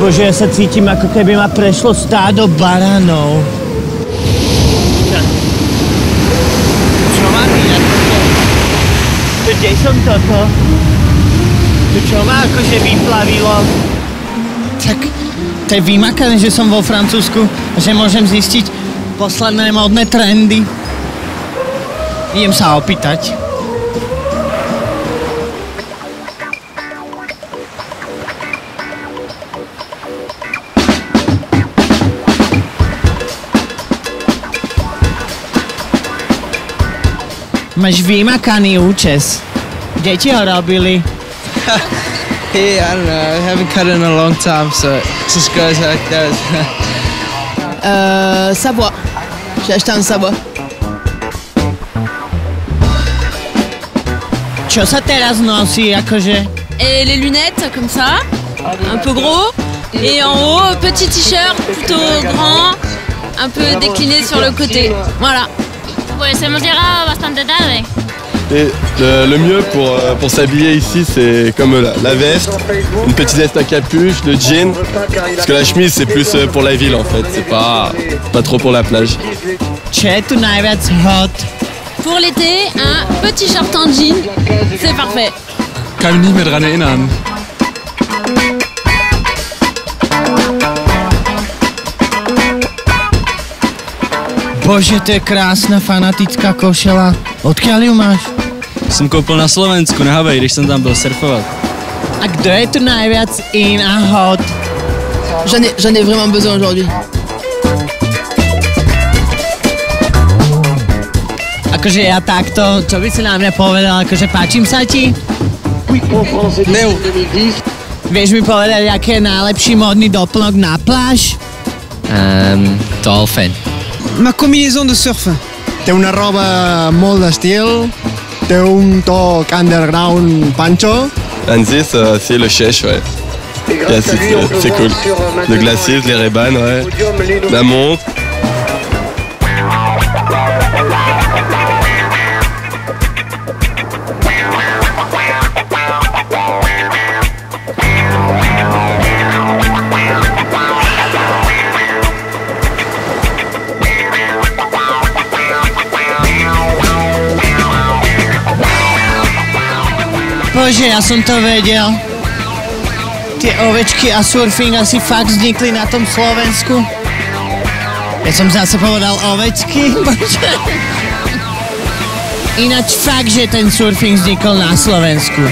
Bože, ja sa cítim, ako keby ma prešlo stádo baranov. Čo má vyjať toto? Kde som toto? Čo ma akože vyplavilo? Tak to je vymakané, že som vo Francúzsku a že môžem zistiť posledné módne trendy. Idem sa opýtať. Máš vymakaný účes. Kde ti ho robili? Hey, I don't know. I haven't cut in a long time, so it just goes like that. Savoie. J'ai acheté un Savoie. Čo sa teraz nosí, akože? Et les lunettes, comme ça, un peu gros. Et en haut, petit t-shirt, plutôt grand, un peu décliné sur le côté. Voilà. Pues hemos llegado bastante tarde. Et le mieux pour s'habiller ici, c'est comme la veste, une petite veste à capuche, le jean, parce que la chemise c'est plus pour la ville en fait, c'est pas trop pour la plage. Čo je tu najviac hot? Pour l'été, un petit short en jean, c'est parfait. Kann mich nicht mehr dran erinnern. Bože, to je krásna fanatická košela. Odkiaľ ju máš? Jsem koupil na Slovensku, na Havaji, když jsem tam byl surfovat. A kdo je tu najviac in a hot? J'en ai vraiment besoin aujourd'hui. Akože ja takto, čo by si na mňa povedal, akože páčim sa ti? Vieš mi povedať, aký je najlepší módny doplnok na pláž? Dolphin. Ma combinaison de surf. Té una roba molt d'estil, té un toc underground pancho. Annecy, c'est le chèche, ouais. C'est cool. Le glacis, les Ray-Ban, ouais. La montre. Bože, ja som to vedel. Tie ovečky a surfing asi fakt vznikli na tom Slovensku. Ja som zase povedal ovečky, bože. Ináč fakt, že ten surfing vznikol na Slovensku.